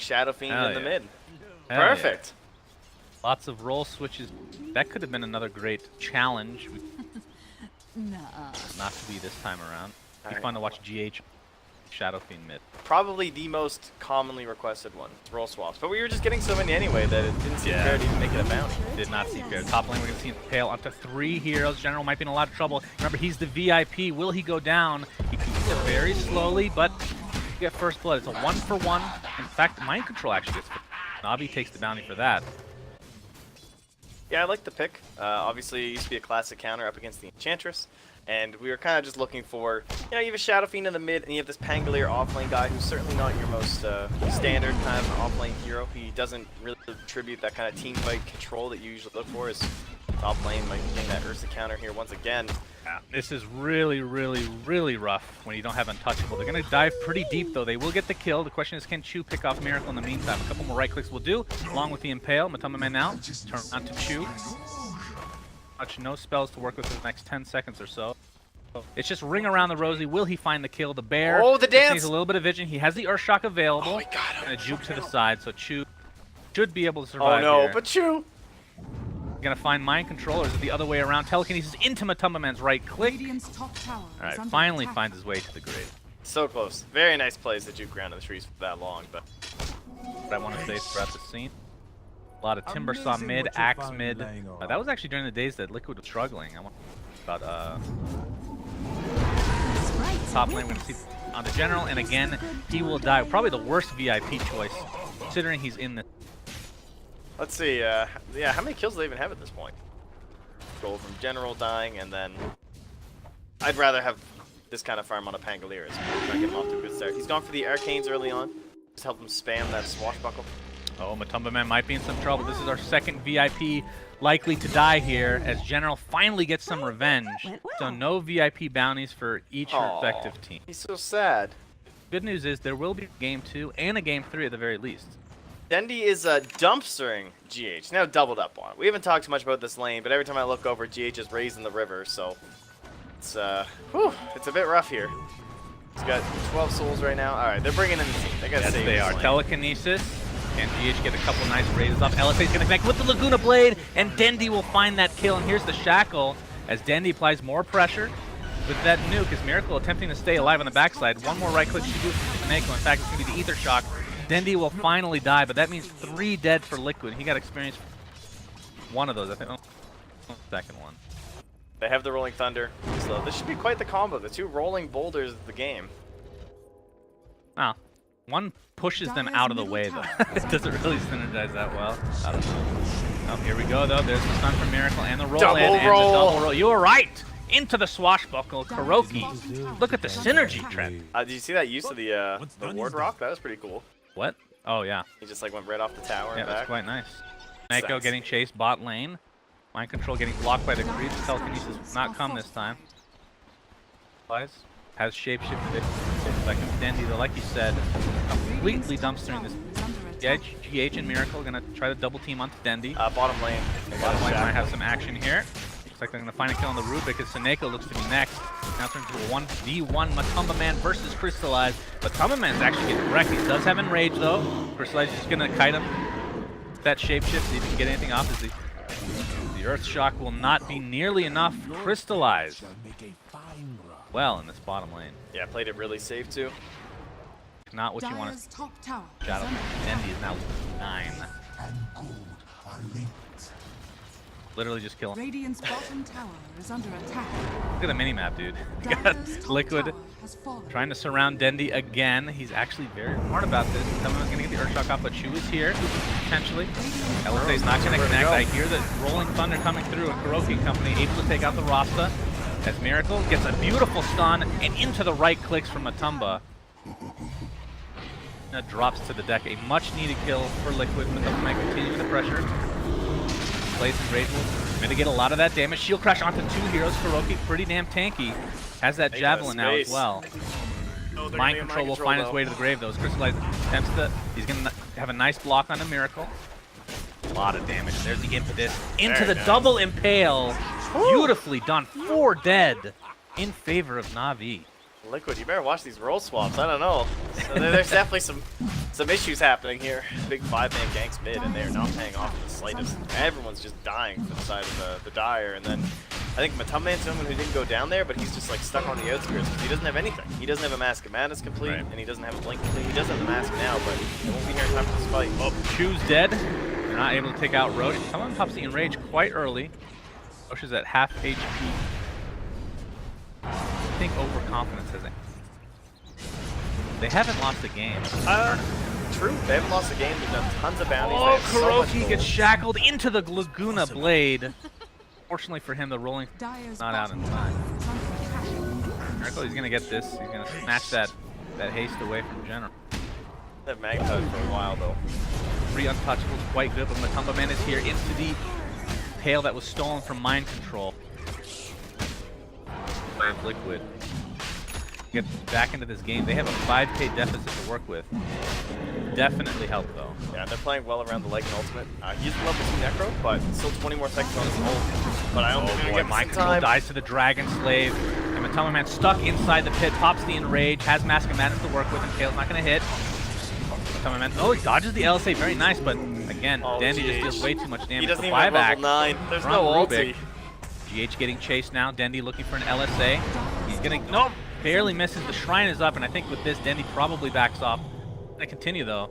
Shadow Fiend in the mid. Hell Perfect. Yeah. Lots of roll switches. That could have been another great challenge. Not to be this time around. It'd be fun to watch GH Shadow Fiend mid. Probably the most commonly requested one, roll swaps. But we were just getting so many anyway that it didn't seem fair to even make it a bounty. Did not seem fair. Top lane, we're going to see him Impale onto 3 heroes. General might be in a lot of trouble. Remember, he's the VIP. Will he go down? He keeps it very slowly, but get first blood. It's a 1-for-1. In fact, Mind Control actually gets NaVi takes the bounty for that. Yeah, I like the pick. Obviously, it used to be a classic counter up against the Enchantress. And we were kind of just looking for, you have a Shadow Fiend in the mid, and you have this Pangolier offlane guy who's certainly not your most standard kind of offlane hero. He doesn't really attribute that kind of team fight control that you usually look for. His top lane might be getting that Ursa counter here once again. Yeah, this is really, really, really rough when you don't have Untouchable. They're going to dive pretty deep, though. They will get the kill. The question is, can Chu pick off Miracle in the meantime? A couple more right clicks will do, along with the Impale. MATUMBAMAN now. Turn on to Chu. No spells to work with for the next 10 seconds or so. It's just ring around the rosy. Will he find the kill? The bear. Oh, the dance! Needs a little bit of vision. He has the Earthshock available. Oh, he got him. And a juke to the side, so Chu should be able to survive. Oh no, here. but Chu! Gonna find Mind Control, or is it the other way around? Telekinesis into MATUMBAMAN's right click. Alright, finally finds his way to the grave. So close. Very nice plays to juke around in the trees for that long, but What I want to say throughout the scene. A lot of Timber Saw mid, Axe mid. That was actually during the days that Liquid was struggling. I want about top lane, we're gonna see on the General, and again, he will die. Probably the worst VIP choice, considering he's in the. Let's see, yeah, how many kills do they even have at this point? Go from General dying, and then I'd rather have this kind of farm on a Pangolier as well. Try to get him off to a good start. He's gone for the Arcanes early on. Just help him spam that Swashbuckle. Oh, MATUMBAMAN might be in some trouble. This is our second VIP likely to die here, as General finally gets some revenge. So no VIP bounties for each respective team. He's so sad. Good news is there will be Game 2 and a Game 3 at the very least. Dendi is dumpstering GH, now doubled up on it. We haven't talked too much about this lane, but every time I look over, GH is raising the river, so it's it's a bit rough here. He's got 12 souls right now. All right, they're bringing in the team. They gotta save they this are. lane. Telekinesis. And GH get a couple nice raises off. LSA is going to connect with the Laguna Blade, and Dendi will find that kill. And here's the Shackle, as Dendi applies more pressure with that nuke. Is Miracle attempting to stay alive on the backside. One more right click should do for SoNNeikO. In fact, it's going to be the Ether Shock. Dendi will finally die, but that means 3 dead for Liquid. He got experience for one of those, I think. Oh, second one. They have the Rolling Thunder, so this should be quite the combo. The 2 rolling boulders of the game. Wow. One pushes them out of the way, though. It doesn't really synergize that well. I don't know. Oh, here we go, though. There's the stun from Miracle and the roll Double in and roll. the double roll. You were right! Into the swashbuckle, KuroKy. Look at the synergy trend. Did you see that use of the Ward Rock? That was pretty cool. What? Oh, yeah. He just like went right off the tower Yeah, and that's back. quite nice. NaVi getting chased bot lane. Mind Control getting blocked by the creeps. Telekinesis will not come this time. Has shapeshifted. Like Dendi, though, like you said, completely dumpstering this. Yeah, GH and Miracle are gonna try to double team onto Dendi. Bottom lane. Bottom lane might have some action here. Looks like they're gonna find a kill on the Rubik, as SoNNeikO looks to be next. Now turns to a 1v1 MATUMBAMAN versus Crystallize. MATUMBAMAN's actually getting wrecked. He does have Enrage though. Crystallize is just gonna kite him. That shapeshift, see if he can get anything off. As the Earth Shock will not be nearly enough. Crystallize well in this bottom lane. Yeah, played it really safe too. Not what you want to shadow. Dendi is now 9. Literally just kill him. Radiant's bottom tower is under attack. Look at the minimap, dude. Got Liquid trying to surround Dendi again. He's actually very smart about this. Someone's going to get the Earthshock off, but Chu is here, potentially. LSA's not going to connect. I hear the Rolling Thunder coming through, and KuroKy Company able to take out the Rasta. As Miracle gets a beautiful stun, and into the right clicks from Matumba. That drops to the deck. A much-needed kill for Liquid. Matumba might continue with the pressure. Plays and Rage will mitigate a lot of that damage. Shield Crash onto 2 heroes. KuroKy pretty damn tanky. Has that Javelin now as well. Mind Control will find his way to the grave, though. As Crystallize attempts to... He's going to have a nice block on a Miracle. A lot of damage. There's the impetus. Into the double Impale. Beautifully done. 4 dead in favor of NaVi. Liquid, you better watch these role swaps. I don't know. So there's definitely some issues happening here. Big 5-man ganks mid, and they're not paying off in the slightest. Everyone's just dying for the side of the Dire, and then I think MATUMBAMAN's someone who didn't go down there, but he's just like stuck on the outskirts because he doesn't have anything. He doesn't have a Mask of Madness complete, and he doesn't have a Blink complete. He does have the Mask now, but it won't be here in time for this fight. Oh, Chu's dead. They're not able to take out Roche. Someone pops the Enrage quite early. Roche is at half HP. I think overconfidence has it. They haven't lost a game. True, they haven't lost a game. They've done tons of bounties. Oh, They have so much KuroKy gold. gets shackled into the Laguna Blade. Fortunately for him, the rolling Dire's not out in bottom time. tower is under attack. Miracle, he's gonna get this. He's gonna snatch that haste away from General. They've magnetized for a while though. 3 untouchables, quite good, but MATUMBAMAN is here into the pail that was stolen from Mind Control. Liquid. Get back into this game. They have a 5k deficit to work with. Definitely help though. Yeah, they're playing well around the leg and ultimate. He's level 2 Necro, but still 20 more seconds on his ult. But I don't think they're gonna get Mind this Control time. dies to the Dragon Slave. And MATUMBAMAN stuck inside the pit, pops the Enrage, has Mask of Madness to work with, and Kale's not gonna hit. MATUMBAMAN, oh, he dodges the LSA, very nice, but again, Oh, Dendi just GH. deals way too much damage. He doesn't The even have buyback level 9. There's from no Rubik. ulti. GH getting chased now. Dendi looking for an LSA. He's gonna, nope, barely misses. The Shrine is up, and I think with this, Dendi probably backs off. Gonna continue though.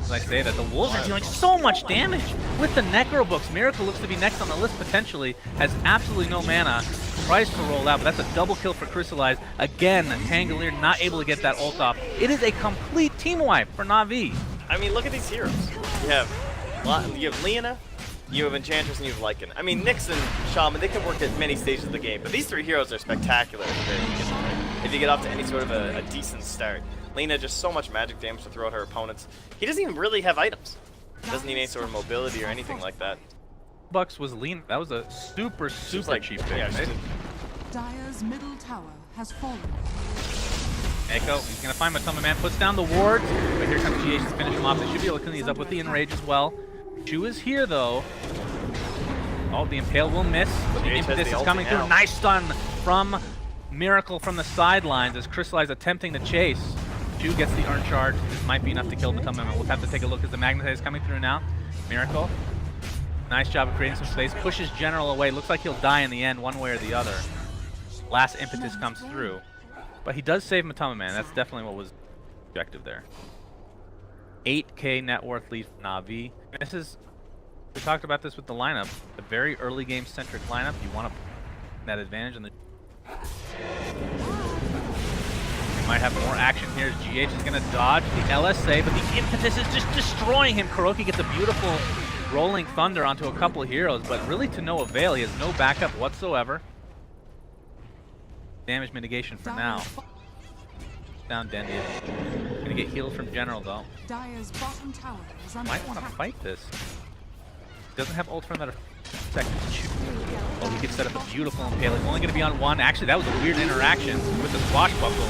As I say that, the Wolves are dealing so much damage with the Necro books. Miracle looks to be next on the list potentially. Has absolutely no mana. Tries to roll out, but that's a double kill for Crystallize. Again, Tangolier not able to get that ult off. It is a complete team wipe for NaVi. I mean, look at these heroes. You have Leona, you have Enchantress, and you have Lycan. I mean, Nyx and Shaman, they can work at many stages of the game, but these 3 heroes are spectacular if you get off to any sort of a decent start. Lena just so much magic damage to throw at her opponents. He doesn't even really have items. Doesn't need any sort of mobility or anything like that. Bucks was lean. That was a super like, cheap pick. yeah, right? Dire's middle tower has fallen. Echo, he's gonna find MATUMBAMAN, puts down the wards, but here comes GH to finish him off. They should be able to clean these up with the Enrage as well. Chu is here though. Oh, the Impale will miss, but the GH has Impetus the is ulti coming now. through. Nice stun from Miracle from the sidelines as Crystallize attempting to chase. Chu gets the Urn Charge. This might be enough to kill MATUMBAMAN. We'll have to take a look as the Magnetize is coming through now. Miracle, nice job of creating some space. Pushes General away. Looks like he'll die in the end one way or the other. Last Impetus comes through. But he does save MATUMBAMAN. That's definitely what was the objective there. 8k net worth lead for NaVi. This is, we talked about this with the lineup. A very early game centric lineup. You want to put that advantage on the. We might have more action here as GH is going to dodge the LSA, but the Impetus is just destroying him. KuroKy gets a beautiful rolling thunder onto a couple of heroes, but really to no avail. He has no backup whatsoever. Damage mitigation for now. Down Dendi. Gonna get healed from General though. Dire's bottom tower is under Might want to attack. fight this. Doesn't have ult for another second. Oh, he gets set up a beautiful Impale. He's only gonna be on 1. Actually, that was a weird interaction with the swashbuckle.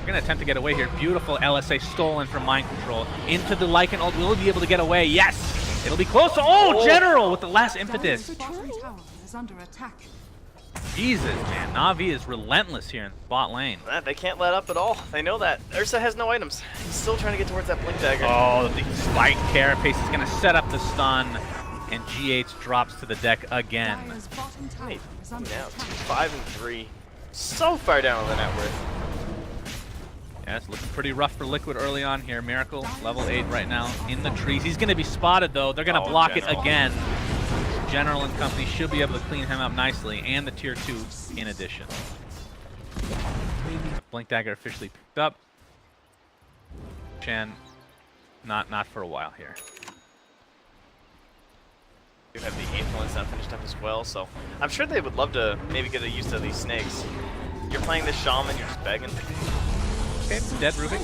We're gonna attempt to get away here. Beautiful LSA stolen from Mind Control. Into the Lycan ult. Will he be able to get away? Yes! It'll be close. Oh, General with the last Impetus. Dire's bottom tower is under attack. Jesus, man. NaVi is relentless here in bot lane. They can't let up at all. They know that. Ursa has no items. He's still trying to get towards that Blink Dagger. Oh, the spike carapace is going to set up the stun, and GH drops to the deck again. Dire's bottom tower Hey, is under now, attack. 5 and 3. So far down on the net worth. Yeah, it's looking pretty rough for Liquid early on here. Miracle, level 8 right now in the trees. He's going to be spotted, though. They're going to block General. it again. General and company should be able to clean him up nicely, and the tier 2 in addition. Blink Dagger officially picked up. Chan, not for a while here. You have the influence now finished up as well, so I'm sure they would love to maybe get used to these snakes. You're playing this shaman, you're just begging. Okay, dead Rubik.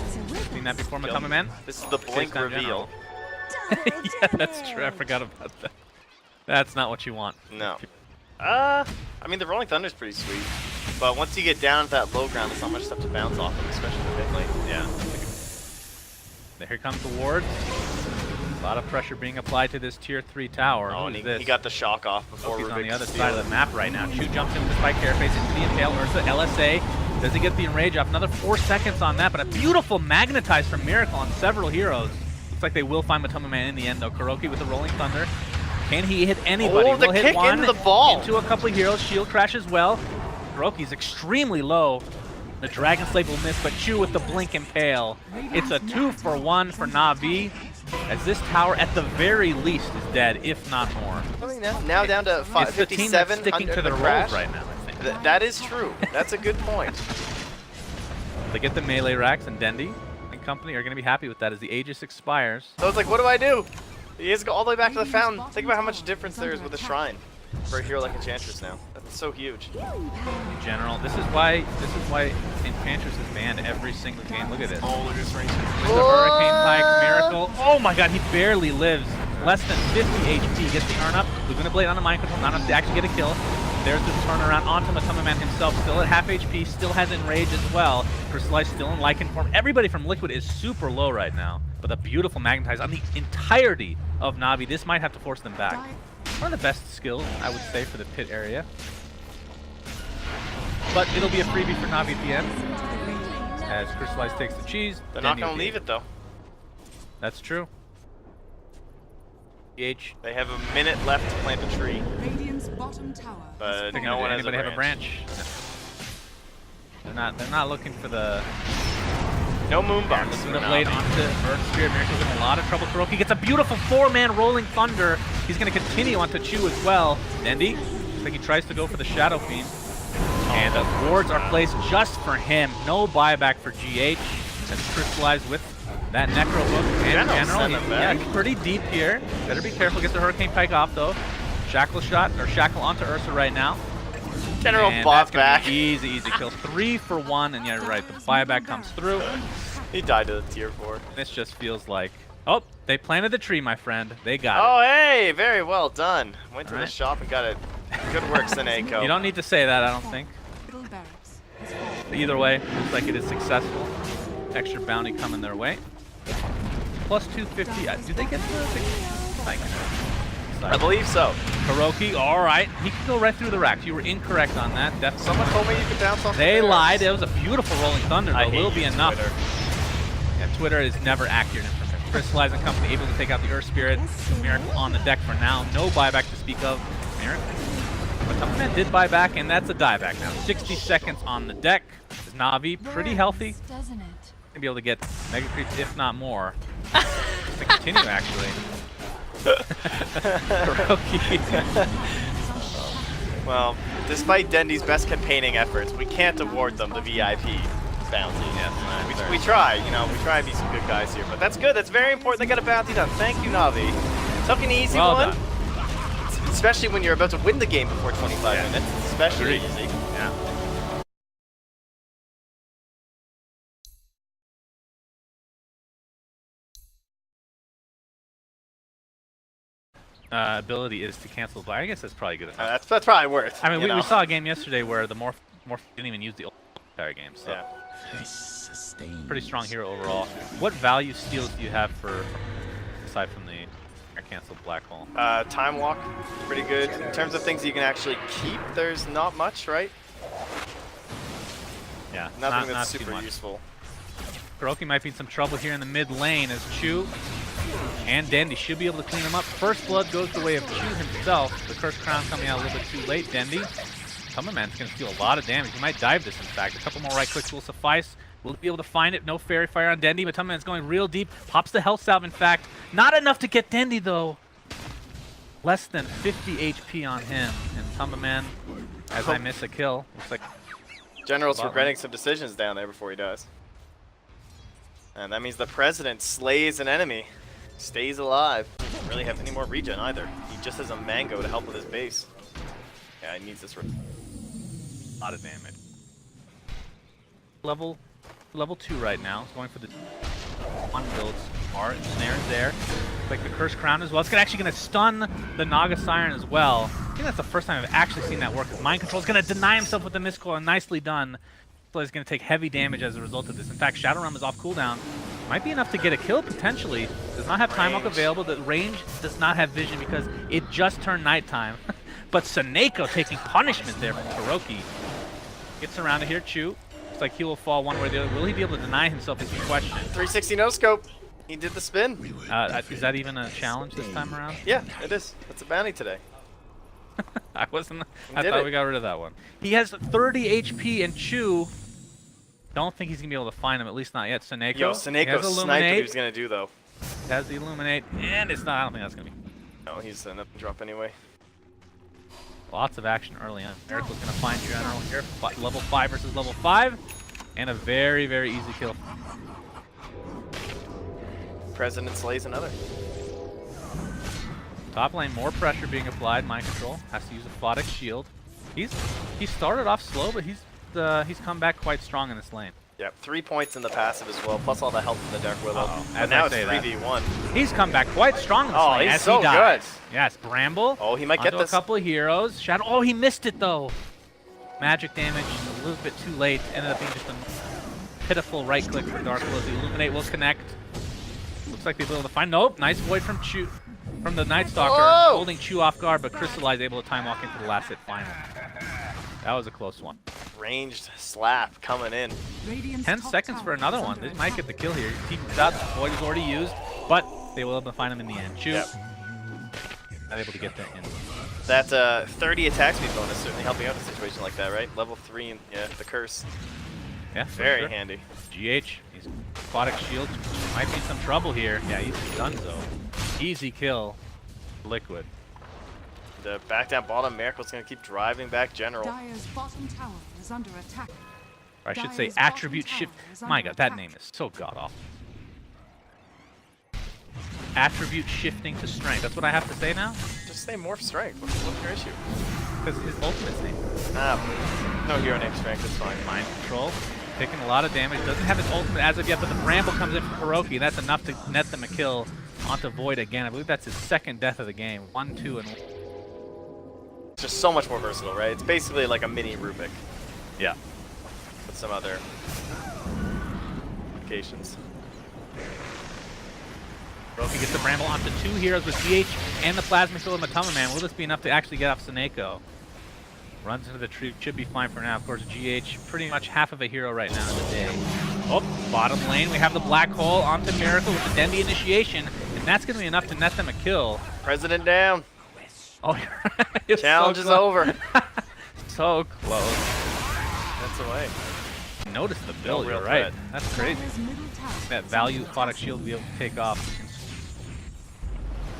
Seen that before, MATUMBAMAN. This is the blink down reveal. Yeah, that's true. I forgot about that. That's not what you want. No. I mean, the Rolling Thunder is pretty sweet, but once you get down to that low ground, there's not much stuff to bounce off of, especially the pit lane. Yeah. Here comes the ward. A lot of pressure being applied to this tier 3 tower. Oh, Who and is he got the shock off before He's Rubik on the other could side steal of it. the map right now. Chu jumps into the spike carapace into the Impale. Ursa, LSA, Does he get the enrage off? Another 4 seconds on that, but a beautiful magnetize from Miracle on several heroes. Looks like they will find MATUMBAMAN in the end, though. KuroKy with the Rolling Thunder. Can he hit anybody? Oh, the will hit kick one into the ball. into a couple of heroes. Shield crash as well. KuroKy's extremely low. The Dragon Slave will miss, but Chu with the blink and pale. It's a 2-for-1 for NaVi, as this tower at the very least is dead, if not more. Now down to It's the team that's 57 sticking to under their the roles crash. right now, I think. That is true. That's a good point. They get the melee racks, and Dendi and company are going to be happy with that as the Aegis expires. So it's like, what do I do? He has to go all the way back to the fountain. Think about how much difference there is with a shrine for a hero like Enchantress now. That's so huge. In general, this is why Enchantress is banned every single game. Look at this. Oh, look at this range. There's the Hurricane Pike, Miracle. Oh my god, he barely lives. Less than 50 HP. Gets the turn up. Laguna Blade on the mind control, not enough to actually get a kill. There's the turnaround onto MATUMBAMAN himself, still at half HP, still has Enrage as well. Crystallize still in Lycan form. Everybody from Liquid is super low right now, but a beautiful Magnetize on the entirety of NaVi. This might have to force them back. One of the best skills, I would say, for the pit area. But it'll be a freebie for NaVi at the end, as Crystallize takes the cheese. They're not going to leave it, though. That's true. They have a minute left to plant the tree. Radiant's bottom tower. But No no one has anybody have a branch? No. They're not looking for the no moonbox. Laguna Blade onto Earth Spirit. Miracle's in a lot of trouble. KuroKy gets a beautiful 4-man Rolling Thunder. He's going to continue onto Chu as well. Dendi, looks like he tries to go for the Shadow Fiend. And the wards are placed just for him. No buyback for GH. That's Crystallized with that Necro Book. And General, he's pretty deep here. Better be careful. Gets the Hurricane Pike off though. Shackle shot, or Shackle onto Ursa right now. General and bought back. Easy kill. 3 for 1, and yeah, you're right. The buyback comes through. He died to the tier 4. This just feels like, oh, they planted the tree, my friend. They got it. Oh, hey, very well done. Went to the shop and got it. Good work, SoNNeikO. You don't need to say that, I don't think. Middle barracks has fallen. Either way, looks like it is successful. Extra bounty coming their way. Plus 250. Do they get the I believe so. KuroKy, all right. He can go right through the racks. You were incorrect on that. Definitely. Someone told me you could bounce off They the lied. It was a beautiful Rolling Thunder, though. Will be enough. Twitter. Yeah, Twitter is never accurate information. Crystallize and company able to take out the Earth Spirit. Miracle on the deck for now. No buyback to speak of. Miracle. But MATUMBAMAN did buy back, and that's a dieback now. 60 seconds on the deck. Is NaVi pretty healthy? Doesn't it? Gonna be able to get Mega Creeps, if not more. To continue, actually. Well, despite Dendi's best campaigning efforts, we can't award them the VIP bounty. We try, you know, we try to be some good guys here, but that's good. That's very important. They got a bounty done. Thank you, NaVi. Took an easy one, especially when you're about to win the game before 25 minutes. Especially easy. Yeah. Ability is to cancel, but I guess that's probably good enough. That's probably worth. I mean, we saw a game yesterday where the Morph didn't even use the entire game, so pretty strong hero overall. What value steals do you have for, aside from the cancel black hole? Time walk, pretty good. In terms of things you can actually keep, there's not much, right? Yeah, nothing not that's super useful. KuroKy might be in some trouble here in the mid lane as Chu and Dendi should be able to clean him up. First blood goes the way of Chu himself. The Cursed Crown coming out a little bit too late. Dendi, MATUMBAMAN's going to deal a lot of damage. He might dive this, in fact. A couple more right clicks will suffice. We'll be able to find it. No Fairy Fire on Dendi. MATUMBAMAN's going real deep. Pops the Health Salve, in fact. Not enough to get Dendi, though. Less than 50 HP on him. And MATUMBAMAN, as I miss a kill, looks like General's regretting some decisions down there before he dies. And that means the president slays an enemy. Stays alive. Doesn't really have any more regen either. He just has a mango to help with his base. Yeah, he needs this. A lot of damage. Level 2 right now. He's going for the one builds. Smart snares there. Like the Cursed Crown as well. It's actually going to stun the Naga Siren as well. I think that's the first time I've actually seen that work. Mind Control is going to deny himself with the Mistcoil, and nicely done. So he's going to take heavy damage as a result of this. In fact, Shadow Realm is off cooldown. Might be enough to get a kill potentially. Does not have Time Walk available. The range does not have vision because it just turned nighttime. But SoNNeikO taking punishment there from KuroKy. Gets around to here. Chu Looks like he will fall one way or the other. Will he be able to deny himself is the question. 360 no scope. He did the spin. Is that even a challenge this time around? Yeah, it is. It's a bounty today. I wasn't. He I did thought it. we got rid of that one. He has 30 HP and Chu. Don't think he's gonna be able to find him. At least not yet. SoNNeikO. Yo, He SoNNeikO has sniped what he Illuminate. was gonna do though. Has the Illuminate, and it's not. I don't think that's gonna be. No, he's an up and drop anyway. Lots of action early on. Miracle's gonna find General here. Level 5 versus level 5, and a very, very easy kill. President slays another. Top lane, more pressure being applied. Mind control has to use a VODs shield. He started off slow, but he's come back quite strong in this lane. Yep, 3 points in the passive as well, plus all the help from the Dark Willow. Uh-oh. But As now I it's say that. 3v1. He's come back quite strong in this Oh, lane he's as so he dies. good. Yes, Bramble. Oh, he might get onto this. a couple of heroes. Shadow. Oh, he missed it though. Magic damage a little bit too late. Ended up being just a pitiful right click for Dark Willow. The Illuminate will connect. Looks like they'll be able to find. Nope. Nice void from Chu, from the Night Stalker, Whoa! holding Chu off guard, but Crystallize able to time walk into the last hit final. That was a close one. Ranged slap coming in. Radiant's 10 top seconds tower for another is one. under They might attack. get the kill here. He out. Void is already used, but they will be able to find him in the end. Chu, Yep. not able to get that in. That 30 attack speed bonus certainly helping out in a situation like that, right? Level 3 and yeah, the curse. Yeah, for Very sure. handy. GH, he's aquatic shield. Might be some trouble here. Yeah, he's done so. Easy kill. Liquid. The back down bottom, Miracle's going to keep driving back General. Dire's bottom tower is under attack. Or I should say Dire's bottom attribute tower shift. is My under god, that attack. name is so god awful. Attribute shifting to strength. That's what I have to say now? Just say morph strength. What's your issue? Because his ultimate's name. No hero name strength, it's fine. Mind control. Taking a lot of damage. Doesn't have his ultimate as of yet, but the Bramble comes in from KuroKy. That's enough to net them a kill onto Void again. I believe that's his second death of the game. 1, 2, and 1. It's just so much more versatile, right? It's basically like a mini Rubik Yeah. with some other applications. KuroKy gets the Bramble onto 2 heroes with GH and the Plasma Shield and MATUMBAMAN. Will this be enough to actually get off SoNNeikO? Runs into the tree, should be fine for now. Of course, GH, pretty much half of a hero right now in the day. Oh, bottom lane, we have the Black Hole onto Miracle with the Dendi initiation, and that's going to be enough to net them a kill. President down. Oh, it's Challenge so is close. over. So close. That's away. Notice the build, real you're right. threat. That's crazy. Dire's middle tower That is value under aquatic attack. shield to be able to take off.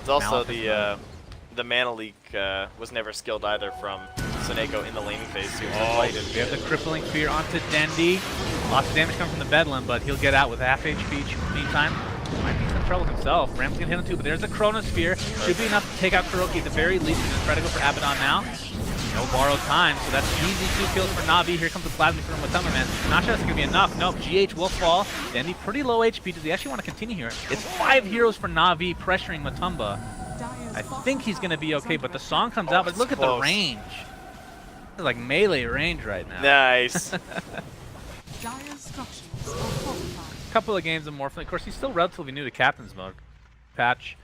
It's also Maleficent. the Mana Leak was never skilled either from SoNNeikO in the laning phase. He was Oh, inflated. we have the Crippling Fear onto Dendi. Lots of damage coming from the Bedlam, but he'll get out with half HP each meantime. Might be some trouble himself. Ram's gonna hit him too, but there's a Chronosphere. Should be enough to take out KuroKy at the very least. He's gonna try to go for Abaddon now. No borrowed time, so that's easy 2 kills for NaVi. Here comes the Plasma from MATUMBAMAN. Not sure that's gonna be enough. Nope, GH will fall. Dendi pretty low HP. Does he actually want to continue here? It's 5 heroes for NaVi pressuring Matumba. Dire's I bottom think he's tower gonna be is okay, under but the attack. song comes Oh, out, but it's look at the close. range. It's like melee range right now. Nice. Dire's structures are fortified. Couple of games of Morphling. Of course, he's still relatively new to Captain's Mode. Patch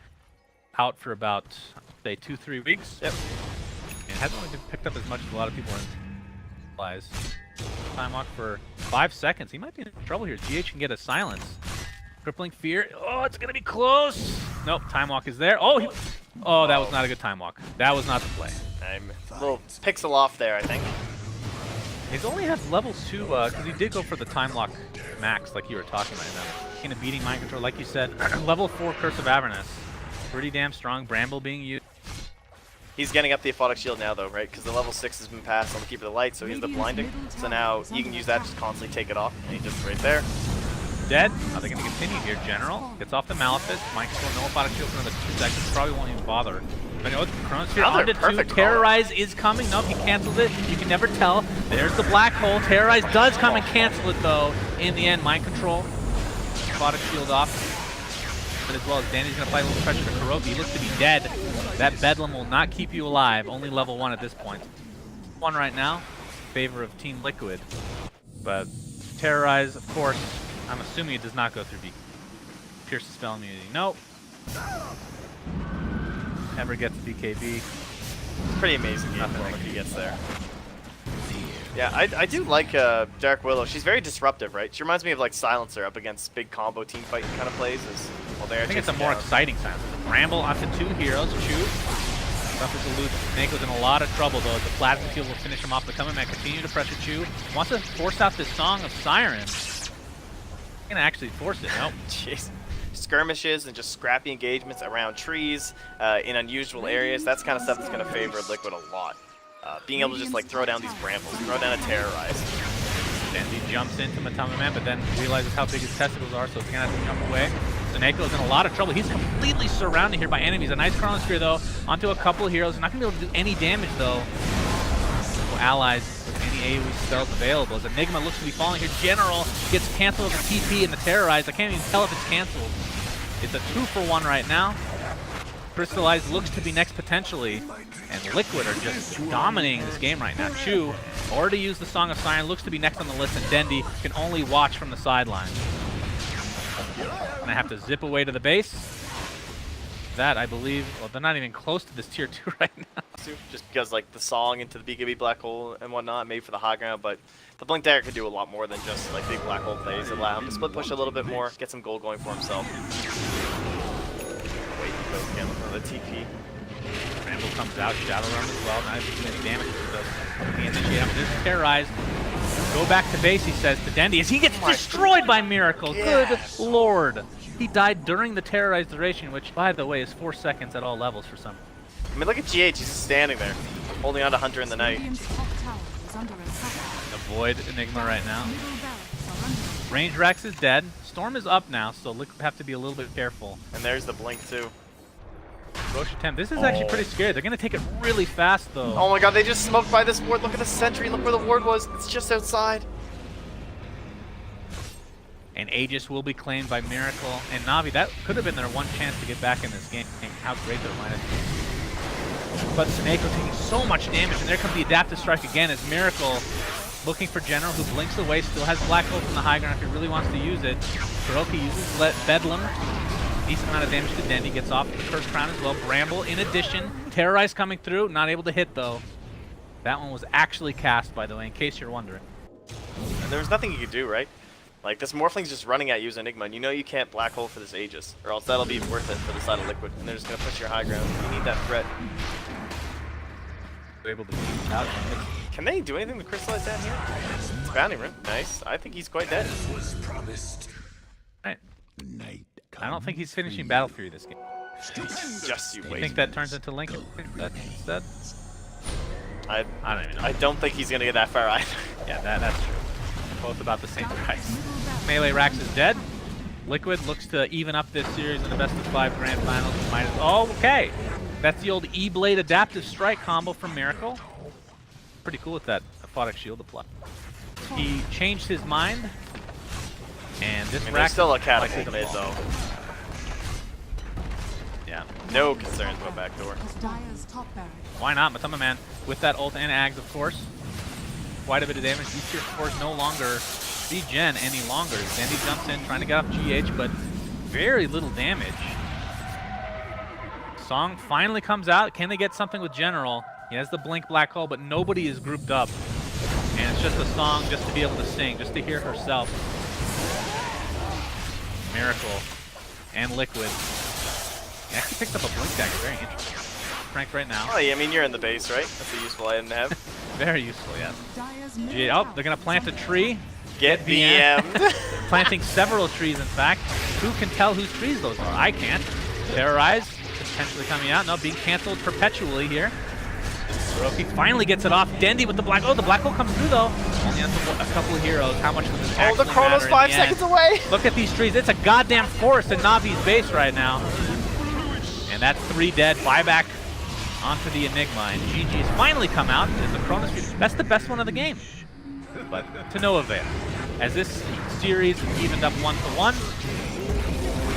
out for about, say, 2-3 weeks. Yep. And hasn't really been picked up as much as a lot of people realize. Time walk for 5 seconds. He might be in trouble here. GH can get a silence. Crippling Fear. Oh, it's going to be close. Nope, time walk is there. Oh, oh, that was not a good time walk. That was not the play. I'm a little pixel off there, I think. He's only had level 2, because he did go for the time lock max, like you were talking about. In a beating mind control, like you said. Level 4 Curse of Avernus. Pretty damn strong. Bramble being used. He's getting up the aquatic shield now, though, right? Because the level 6 has been passed on the Keeper of the Light, so he's the blinding. So now you can use that to just constantly take it off, and he just right there. Dead. Are they going to continue here? General gets off the Malefice. Mind control, no aquatic shield for another 2 seconds. Probably won't even bother. But no, Chronosphere Another onto 2. perfect call. Terrorize is coming. Nope, he cancels it. You can never tell. There's the Black Hole. Terrorize does come and cancel it, though. In the end, mind control. Aquatic shield off. But as well as Danny's going to apply a little pressure to KuroKy. He looks to be dead. That Bedlam will not keep you alive. Only level 1 at this point. 1 right now. In favor of Team Liquid. But Terrorize, of course, I'm assuming it does not go through Pierce the Spell immunity. Nope. Never gets BKB. It's pretty amazing game Nothing when like he gets there. Yeah, I do like Dark Willow. She's very disruptive, right? She reminds me of like Silencer up against big combo team fight kind of plays. Well, I think it's a more exciting Silencer. Bramble onto 2 heroes. Chu suffers a loot. SoNNeikO's in a lot of trouble though. The Plasma Field will finish him off. The Coming Man continue to pressure Chu. Wants to force out this Song of Siren. Gonna actually force it. Nope. Jeez. Skirmishes and just scrappy engagements around trees in unusual areas. That's kind of stuff that's going to favor Liquid a lot. Being able to just like throw down these brambles, throw down a Terrorize. Dendi jumps into MATUMBAMAN, but then realizes how big his testicles are, so he's gonna have to jump away. SoNNeikO's in a lot of trouble. He's completely surrounded here by enemies. A nice Chrono Spear though, onto a couple of heroes. Not gonna be able to do any damage though. No allies with any AoE spells available. As Enigma looks to be falling here. General gets canceled with the TP and the Terrorize. I can't even tell if it's canceled. It's a 2-for-1 right now. Crystallize looks to be next potentially, and Liquid are just dominating this game right now. Chu already used the Song of Siren, looks to be next on the list, and Dendi can only watch from the sidelines. Gonna have to zip away to the base. That, I believe, well, they're not even close to this tier 2 right now. Just because like the Song into the BKB Black Hole and whatnot, maybe for the high ground, but the Blink Dagger could do a lot more than just like big Black Hole plays. Allow him to split push a little bit more, get some gold going for himself. Wait, he goes again for the TP. Bramble comes out, Shadow Run as well, not even any damage to the initiate. This is Terrorize. Go back to base, he says to Dendi, as he gets destroyed by Miracle. Yes. Good lord. He died during the Terrorize duration, which, by the way, is 4 seconds at all levels for some. I mean, look at GH, he's just standing there, holding on to Hunter in the night. Radiant's top tower is under attack. Avoid Enigma right now. Middle barracks are under Range Rex is dead. Storm is up now, so Liquid have to be a little bit careful. And there's the Blink too. Roche attempt. This is actually pretty scary. They're going to take it really fast, though. Oh my god, they just smoked by this ward. Look at the sentry, look where the ward was. It's just outside. And Aegis will be claimed by Miracle. And NaVi, that could have been their one chance to get back in this game. How great that might have been. But SoNNeikO taking so much damage, and there comes the Adaptive Strike again as Miracle looking for General, who blinks away, still has Black Hole from the high ground if he really wants to use it. KuroKy uses Bedlam. Decent amount of damage to Dendi, gets off the Curse Crown as well. Bramble in addition. Terrorize coming through, not able to hit though. That one was actually cast, by the way, in case you're wondering. And there was nothing you could do, right? Like, this Morphling's just running at you as Enigma, and you know you can't Black Hole for this Aegis, or else that'll be worth it for the side of Liquid, and they're just going to push your high ground. You need that threat. They're able to beat out. Can they do anything with Crystallize down here? It's Bounty Rune. Nice. I think he's quite dead. Right. I don't think he's finishing Battle Fury this game. Just you I wait. think that turns into Lincoln. That I don't even know. I don't think he's going to get that far either. Yeah, that's true. Both about the same price. Melee Rax is dead. Liquid looks to even up this series in the best of 5 grand finals with Midas. Oh, okay. That's the old E-Blade Adaptive Strike combo from Miracle. Pretty cool with that Aphotic Shield apply. He changed his mind, and this I mean, Rax there's still a likely catapult to mid, fall. though. Yeah. No concerns about backdoor. as Dire's top barracks. Why not? MATUMBAMAN with that ult and Ags, of course. Quite a bit of damage. These tier 4s no longer regen any longer. Dendi jumps in, trying to get off GH, but very little damage. Song finally comes out. Can they get something with General? He has the Blink Black Hole, but nobody is grouped up. And it's just a song just to be able to sing, just to hear herself. Miracle and Liquid. He actually picked up a Blink Dagger. Very interesting. Frank right now. Oh, yeah, I mean, you're in the base, right? That's a useful item to have. Very useful, yes. Dire's middle Gee, oh, tower they're going to plant a tree. Get VM'd. Planting several trees, in fact. Who can tell whose trees those are? I can't. Terrorize, potentially coming out. No, being canceled perpetually here. KuroKy finally gets it off. Dendi with the Black. Oh, the Black Hole comes through, though. Only on a couple of heroes. How much does this actually Oh, the Chrono's matter 5 in the seconds end? away. Look at these trees. It's a goddamn forest in NaVi's base right now. And that's 3 dead. Buyback onto the Enigma. And GG's finally come out. It's the Chrono Spear. That's the best one of the game. But to no avail. As this series is evened up 1-1.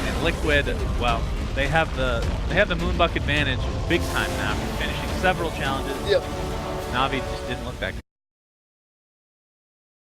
And Liquid, well, they have the Moonbuck advantage big time now, finishing several challenges. Yep. NaVi just didn't look that good.